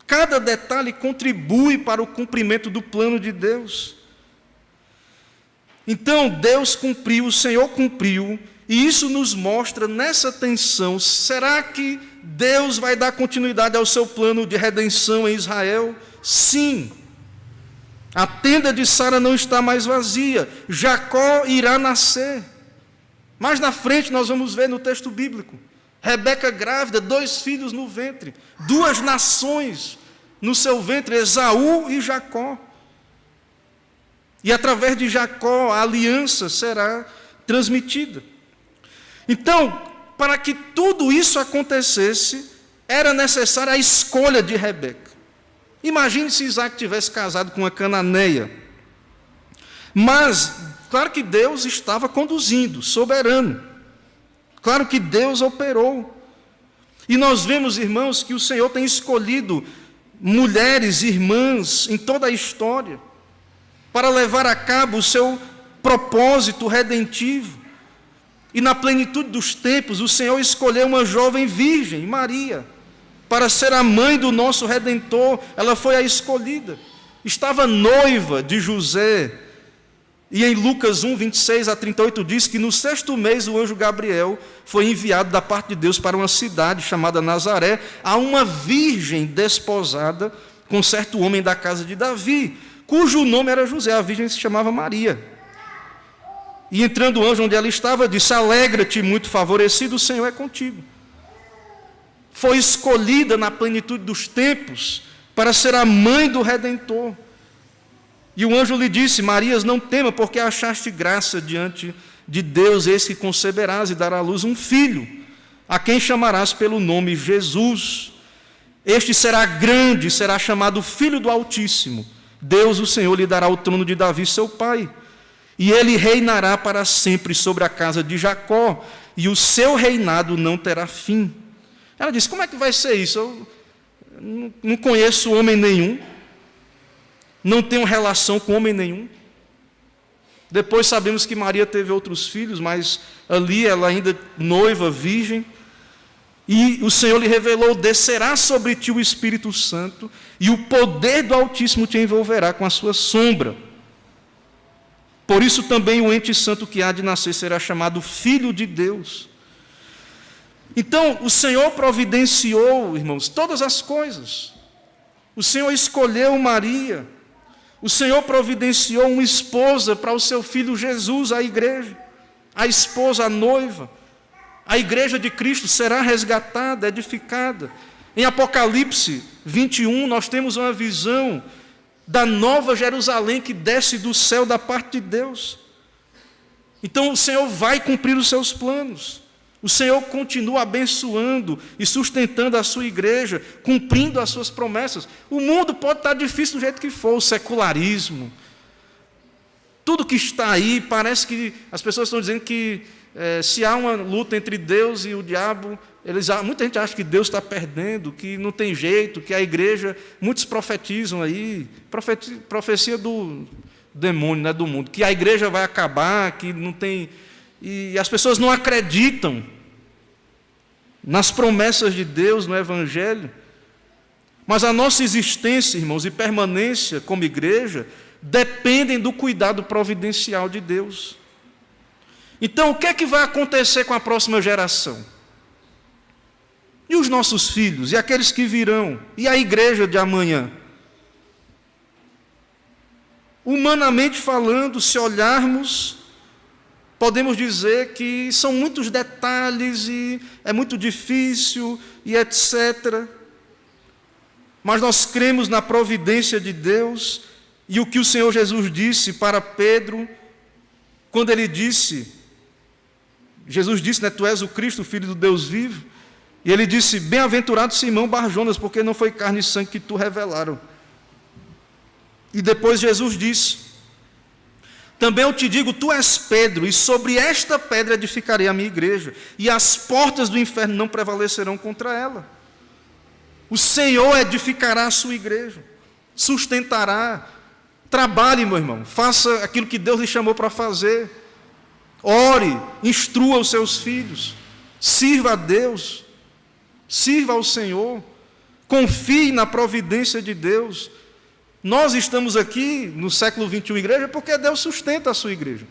Cada detalhe contribui para o cumprimento do plano de Deus. Então, Deus cumpriu, o Senhor cumpriu, e isso nos mostra nessa tensão: será que Deus vai dar continuidade ao seu plano de redenção em Israel? Sim. A tenda de Sara não está mais vazia, Jacó irá nascer. Mais na frente nós vamos ver no texto bíblico, Rebeca grávida, 2 filhos no ventre, 2 nações no seu ventre, Esaú e Jacó. E através de Jacó a aliança será transmitida. Então, para que tudo isso acontecesse, era necessária a escolha de Rebeca. Imagine se Isaac tivesse casado com uma cananeia. Mas, claro que Deus estava conduzindo, soberano. Claro que Deus operou. E nós vemos, irmãos, que o Senhor tem escolhido mulheres, irmãs, em toda a história, para levar a cabo o seu propósito redentivo. E na plenitude dos tempos, o Senhor escolheu uma jovem virgem, Maria, para ser a mãe do nosso Redentor. Ela foi a escolhida. Estava noiva de José. E em Lucas 1, 26 a 38 diz que no 6º mês o anjo Gabriel foi enviado da parte de Deus para uma cidade chamada Nazaré, a uma virgem desposada com certo homem da casa de Davi, cujo nome era José. A virgem se chamava Maria. E entrando o anjo onde ela estava, disse: alegra-te, muito favorecido, o Senhor é contigo. Foi escolhida na plenitude dos tempos para ser a mãe do Redentor. E o anjo lhe disse: Marias, não tema, porque achaste graça diante de Deus, eis que conceberás e dará à luz um filho, a quem chamarás pelo nome Jesus. Este será grande, será chamado Filho do Altíssimo. Deus, o Senhor, lhe dará o trono de Davi, seu pai, e ele reinará para sempre sobre a casa de Jacó, e o seu reinado não terá fim. Ela disse: como é que vai ser isso? Eu não conheço homem nenhum, não tenho relação com homem nenhum. Depois sabemos que Maria teve outros filhos, mas ali ela ainda noiva, virgem. E o Senhor lhe revelou: descerá sobre ti o Espírito Santo, e o poder do Altíssimo te envolverá com a sua sombra. Por isso também o ente santo que há de nascer será chamado Filho de Deus. Então, o Senhor providenciou, irmãos, todas as coisas. O Senhor escolheu Maria. O Senhor providenciou uma esposa para o seu filho Jesus, a igreja. A esposa, a noiva. A igreja de Cristo será resgatada, edificada. Em Apocalipse 21, nós temos uma visão da nova Jerusalém que desce do céu da parte de Deus. Então o Senhor vai cumprir os seus planos. O Senhor continua abençoando e sustentando a sua igreja, cumprindo as suas promessas. O mundo pode estar difícil do jeito que for, o secularismo. Tudo que está aí, parece que as pessoas estão dizendo que se há uma luta entre Deus e o diabo, muita gente acha que Deus está perdendo, que não tem jeito, que a igreja, muitos profetizam aí, profecia do demônio, né, do mundo, que a igreja vai acabar, que não tem... E as pessoas não acreditam nas promessas de Deus, no Evangelho. Mas a nossa existência, irmãos, e permanência como igreja, dependem do cuidado providencial de Deus. Então, o que é que vai acontecer com a próxima geração? E os nossos filhos? E aqueles que virão? E a igreja de amanhã? Humanamente falando, se olharmos, podemos dizer que são muitos detalhes e é muito difícil e etc. Mas nós cremos na providência de Deus e o que o Senhor Jesus disse para Pedro, quando ele disse, Jesus disse, né, tu és o Cristo, o Filho do Deus vivo, e ele disse: bem-aventurado Simão Barjonas, porque não foi carne e sangue que tu revelaram. E depois Jesus disse: também eu te digo, tu és Pedro, e sobre esta pedra edificarei a minha igreja, e as portas do inferno não prevalecerão contra ela. O Senhor edificará a sua igreja, sustentará. Trabalhe, meu irmão, faça aquilo que Deus lhe chamou para fazer. Ore, instrua os seus filhos, sirva a Deus, sirva ao Senhor, confie na providência de Deus. Nós estamos aqui no século 21, igreja, porque Deus sustenta a sua igreja.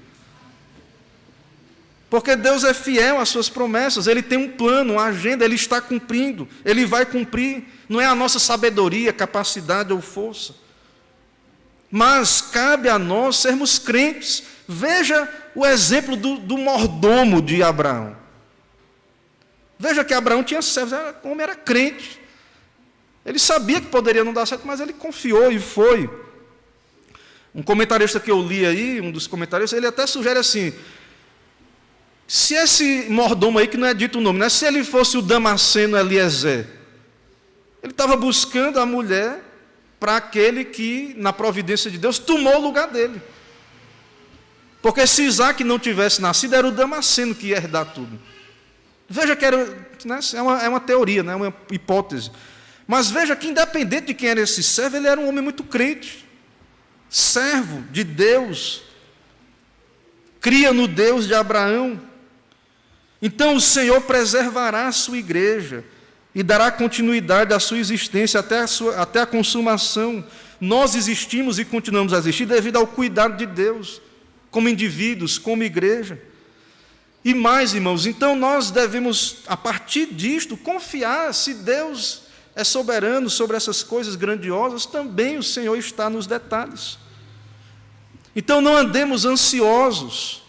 Porque Deus é fiel às suas promessas, Ele tem um plano, uma agenda, Ele está cumprindo, Ele vai cumprir. Não é a nossa sabedoria, capacidade ou força. Mas cabe a nós sermos crentes. Veja o exemplo do mordomo de Abraão. Veja que Abraão tinha servos, o homem era crente. Ele sabia que poderia não dar certo, mas ele confiou e foi. Um comentarista que eu li aí, um dos comentaristas, ele até sugere assim: se esse mordomo aí, que não é dito o nome, né, se ele fosse o Damasceno Eliezer, ele estava buscando a mulher para aquele que, na providência de Deus, tomou o lugar dele. Porque se Isaac não tivesse nascido, era o Damasceno que ia herdar tudo. Veja que era, né, é uma teoria, né, uma hipótese. Mas veja que, independente de quem era esse servo, ele era um homem muito crente, servo de Deus, cria no Deus de Abraão. Então o Senhor preservará a sua igreja e dará continuidade à sua existência até a consumação. Nós existimos e continuamos a existir devido ao cuidado de Deus, como indivíduos, como igreja. E mais, irmãos, então nós devemos, a partir disto, confiar. Se Deus é soberano sobre essas coisas grandiosas, também o Senhor está nos detalhes. Então não andemos ansiosos,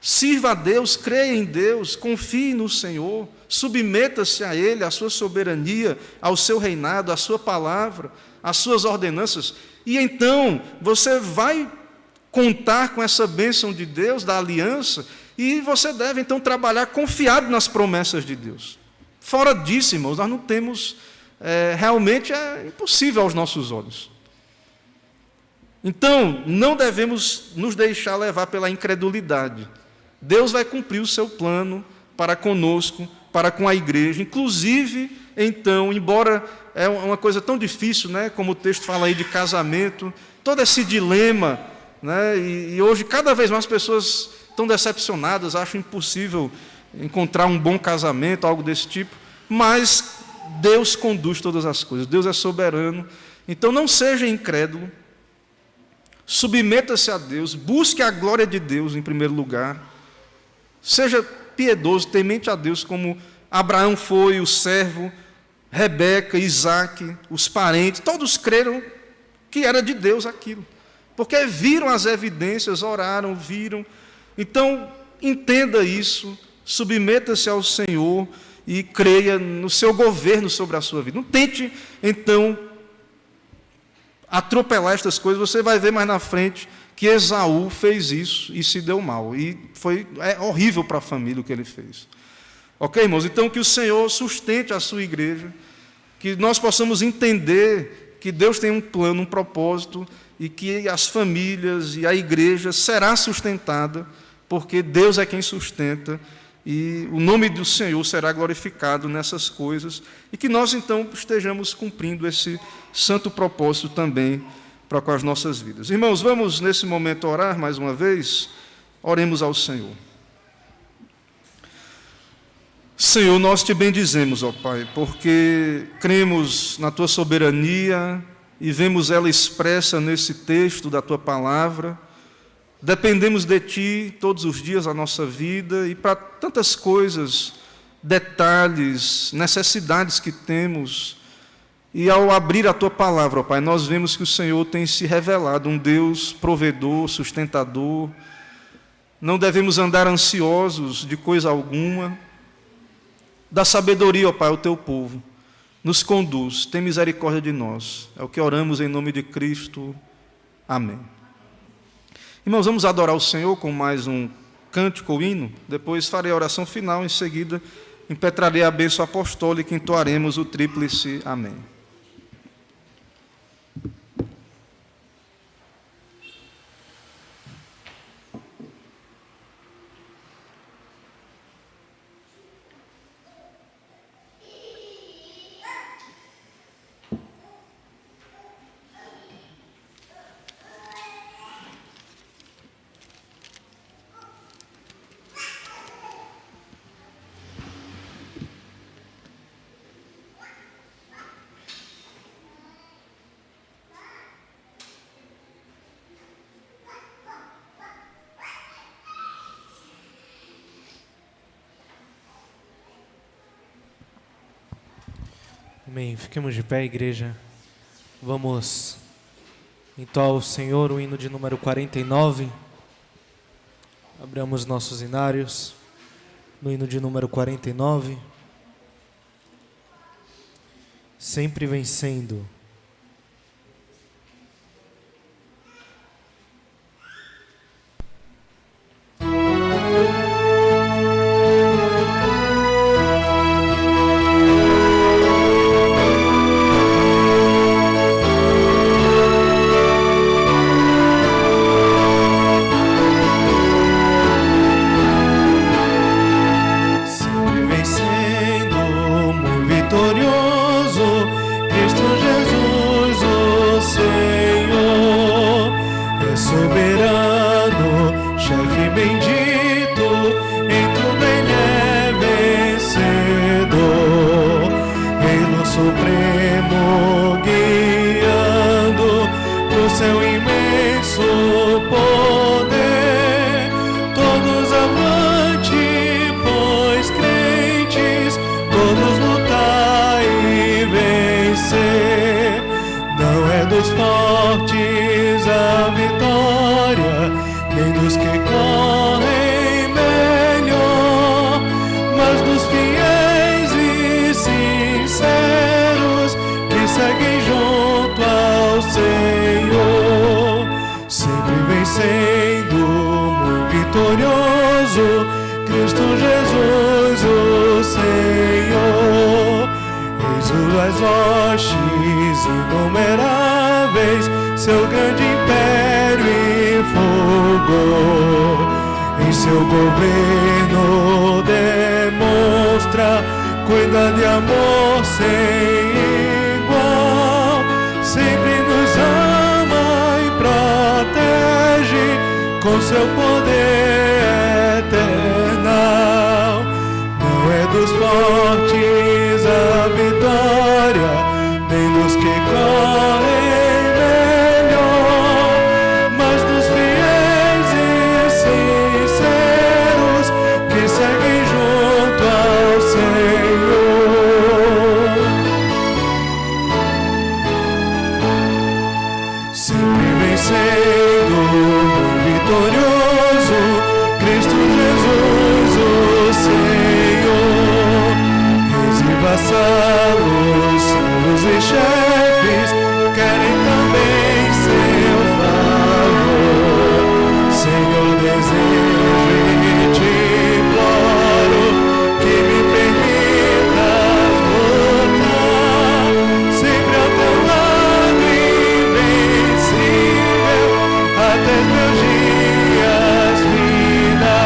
Sirva a Deus, creia em Deus, confie no Senhor, submeta-se a Ele, à sua soberania, ao seu reinado, à sua palavra, às suas ordenanças, e então você vai contar com essa bênção de Deus, da aliança, e você deve então trabalhar confiado nas promessas de Deus. Fora disso, irmãos, nós não temos, realmente é impossível aos nossos olhos. Então, não devemos nos deixar levar pela incredulidade. Deus vai cumprir o seu plano para conosco, para com a igreja. Inclusive, então, embora é uma coisa tão difícil, né, como o texto fala aí de casamento, todo esse dilema, né, e hoje cada vez mais pessoas estão decepcionadas, acham impossível encontrar um bom casamento, algo desse tipo, mas Deus conduz todas as coisas, Deus é soberano. Então, não seja incrédulo, submeta-se a Deus, busque a glória de Deus em primeiro lugar, seja piedoso, temente a Deus, como Abraão foi, o servo, Rebeca, Isaque, os parentes, todos creram que era de Deus aquilo, porque viram as evidências, oraram, viram. Então, entenda isso, submeta-se ao Senhor e creia no seu governo sobre a sua vida. Não tente, então, atropelar estas coisas. Você vai ver mais na frente que Esaú fez isso e se deu mal. E é horrível para a família o que ele fez. Ok, irmãos? Então, que o Senhor sustente a sua igreja, que nós possamos entender que Deus tem um plano, um propósito, e que as famílias e a igreja será sustentada, porque Deus é quem sustenta, e o nome do Senhor será glorificado nessas coisas, e que nós, então, estejamos cumprindo esse santo propósito também para com as nossas vidas. Irmãos, vamos nesse momento orar mais uma vez. Oremos ao Senhor. Senhor, nós te bendizemos, ó Pai, porque cremos na Tua soberania e vemos ela expressa nesse texto da Tua palavra. Dependemos de Ti todos os dias da nossa vida e para tantas coisas, detalhes, necessidades que temos. E ao abrir a Tua palavra, ó Pai, nós vemos que o Senhor tem se revelado um Deus provedor, sustentador. Não devemos andar ansiosos de coisa alguma. Dá sabedoria, ó Pai, ao Teu povo. Nos conduz, tem misericórdia de nós. É o que oramos em nome de Cristo. Amém. Irmãos, vamos adorar o Senhor com mais um cântico ou hino. Depois farei a oração final. Em seguida, impetrarei a bênção apostólica e entoaremos o tríplice amém. Amém. Fiquemos de pé, igreja. Vamos entoar ao Senhor o hino de número 49. Abramos nossos hinários no hino de número 49. Sempre vencendo. Cristo Jesus suas hostes inumeráveis, seu grande império em fulgor. Em seu governo demonstra cuidado e amor sem igual. Sempre nos ama e protege com seu poder eternal. Não é dos fortes a vitória, nem dos que correm melhor, mas dos fiéis e sinceros que seguem junto ao Senhor. Sempre vencendo, vitorioso, Cristo Jesus, o Senhor. Reis e vassalos, senhores e chefes querem também seu favor. Senhor, desejo e te imploro que me permitas voltar sempre ao teu lado invencível até meus dias final.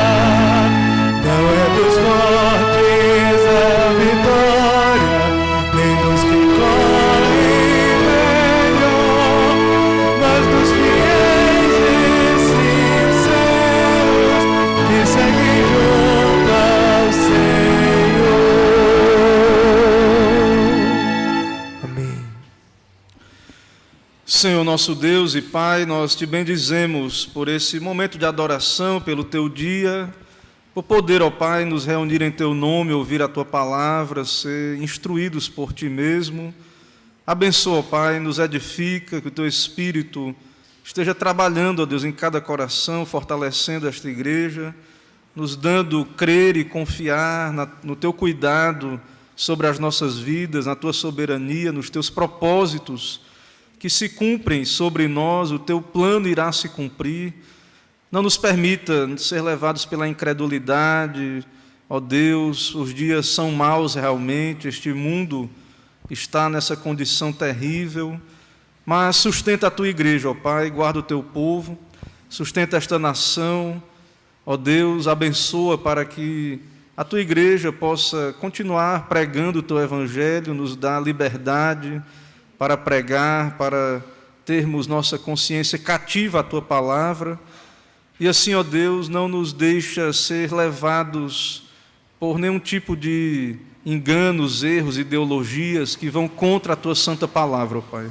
Não é dos fortes a vitória, nem dos que correm melhor, mas dos fiéis e sinceros que seguem junto ao Senhor. Amém. Senhor nosso Deus e Pai, nós te bendizemos por esse momento de adoração, pelo teu dia, por poder, ó Pai, nos reunir em teu nome, ouvir a tua palavra, ser instruídos por ti mesmo. Abençoa, ó Pai, nos edifica, que o teu Espírito esteja trabalhando, ó Deus, em cada coração, fortalecendo esta igreja, nos dando crer e confiar no teu cuidado sobre as nossas vidas, na tua soberania, nos teus propósitos que se cumprem sobre nós, o teu plano irá se cumprir. Não nos permita ser levados pela incredulidade, ó Deus, os dias são maus realmente, este mundo está nessa condição terrível, mas sustenta a tua igreja, ó Pai, guarda o teu povo, sustenta esta nação, ó Deus, abençoa para que a tua igreja possa continuar pregando o teu evangelho, nos dá liberdade para pregar, para termos nossa consciência cativa à tua palavra. E assim, ó Deus, não nos deixa ser levados por nenhum tipo de enganos, erros, ideologias que vão contra a tua santa palavra, ó Pai.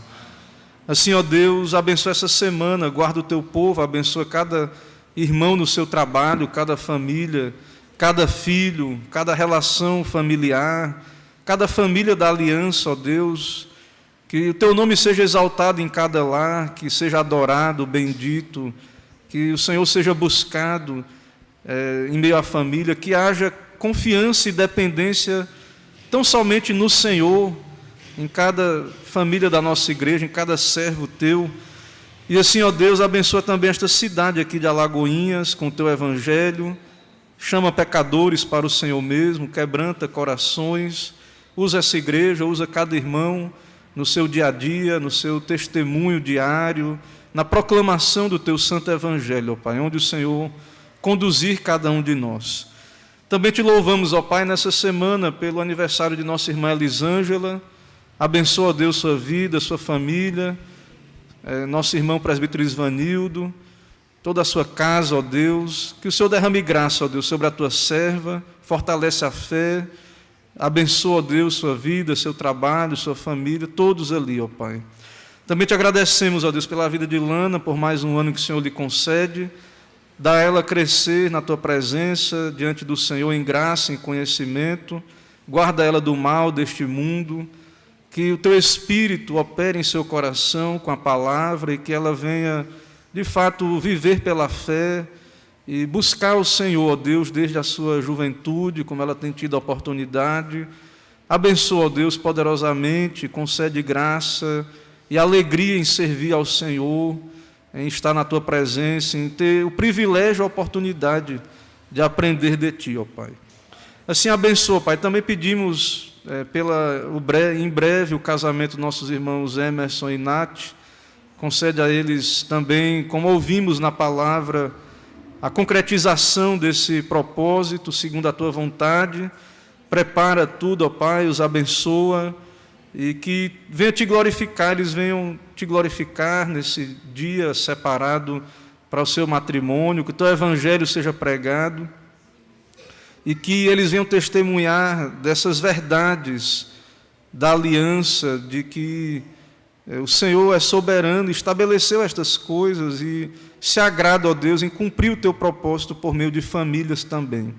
Assim, ó Deus, abençoa essa semana, guarda o teu povo, abençoa cada irmão no seu trabalho, cada família, cada filho, cada relação familiar, cada família da aliança, ó Deus. Que o teu nome seja exaltado em cada lar, que seja adorado, bendito, que o Senhor seja buscado em meio à família, que haja confiança e dependência tão somente no Senhor, em cada família da nossa igreja, em cada servo teu. E assim, ó Deus, abençoa também esta cidade aqui de Alagoinhas, com o teu evangelho, chama pecadores para o Senhor mesmo, quebranta corações, usa essa igreja, usa cada irmão no seu dia a dia, no seu testemunho diário, na proclamação do teu santo evangelho, ó Pai, onde o Senhor conduzir cada um de nós. Também te louvamos, ó Pai, nessa semana pelo aniversário de nossa irmã Elisângela. Abençoa, ó Deus, sua vida, sua família, nosso irmão presbítero Isvanildo, toda a sua casa, ó Deus. Que o Senhor derrame graça, ó Deus, sobre a tua serva, fortalece a fé, abençoa, ó Deus, sua vida, seu trabalho, sua família, todos ali, ó Pai. Também te agradecemos, ó Deus, pela vida de Lana, por mais um ano que o Senhor lhe concede. Dá a ela crescer na tua presença, diante do Senhor, em graça, em conhecimento. Guarda ela do mal deste mundo. Que o teu Espírito opere em seu coração com a palavra e que ela venha, de fato, viver pela fé e buscar o Senhor, ó Deus, desde a sua juventude, como ela tem tido a oportunidade. Abençoa, ó Deus, poderosamente, concede graça e alegria em servir ao Senhor, em estar na tua presença, em ter o privilégio, a oportunidade de aprender de ti, ó Pai. Assim, abençoa, Pai. Também pedimos em breve o casamento dos nossos irmãos Emerson e Nath. Concede a eles também, como ouvimos na palavra, a concretização desse propósito, segundo a Tua vontade. Prepara tudo, ó Pai, os abençoa, e que venha te glorificar, eles venham te glorificar nesse dia separado para o seu matrimônio, que o Teu Evangelho seja pregado, e que eles venham testemunhar dessas verdades da aliança, de que o Senhor é soberano, estabeleceu estas coisas e se agrada, ó Deus, em cumprir o Teu propósito por meio de famílias também.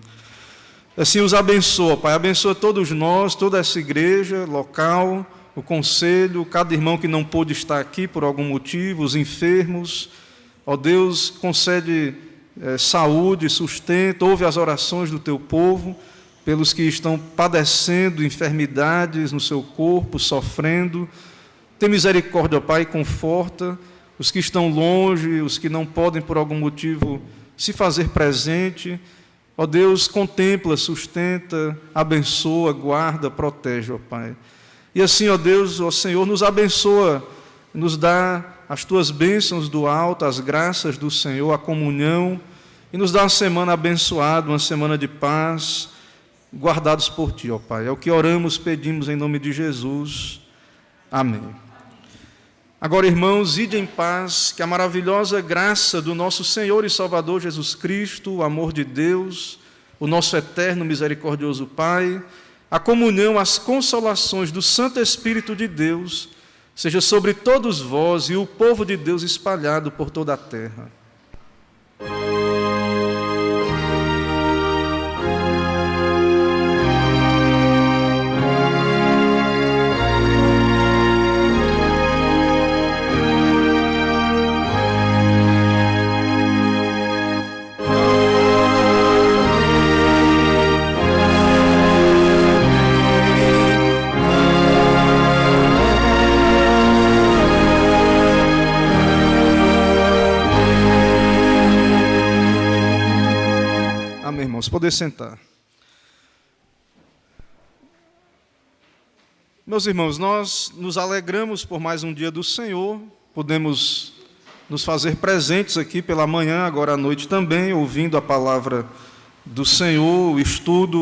Assim os abençoa, Pai, abençoa todos nós, toda essa igreja local, o conselho, cada irmão que não pôde estar aqui por algum motivo, os enfermos. Ó Deus, concede saúde, sustento, ouve as orações do Teu povo, pelos que estão padecendo enfermidades no seu corpo, sofrendo. Tem misericórdia, ó Pai, e conforta os que estão longe, os que não podem por algum motivo se fazer presente. Ó Deus, contempla, sustenta, abençoa, guarda, protege, ó Pai. E assim, ó Deus, ó Senhor, nos abençoa, nos dá as Tuas bênçãos do alto, as graças do Senhor, a comunhão, e nos dá uma semana abençoada, uma semana de paz, guardados por Ti, ó Pai. É o que oramos, pedimos em nome de Jesus. Amém. Agora, irmãos, ide em paz, que a maravilhosa graça do nosso Senhor e Salvador Jesus Cristo, o amor de Deus, o nosso eterno misericordioso Pai, a comunhão, as consolações do Santo Espírito de Deus, seja sobre todos vós e o povo de Deus espalhado por toda a terra. Irmãos, poder sentar. Meus irmãos, nós nos alegramos por mais um dia do Senhor, podemos nos fazer presentes aqui pela manhã, agora à noite também, ouvindo a palavra do Senhor, o estudo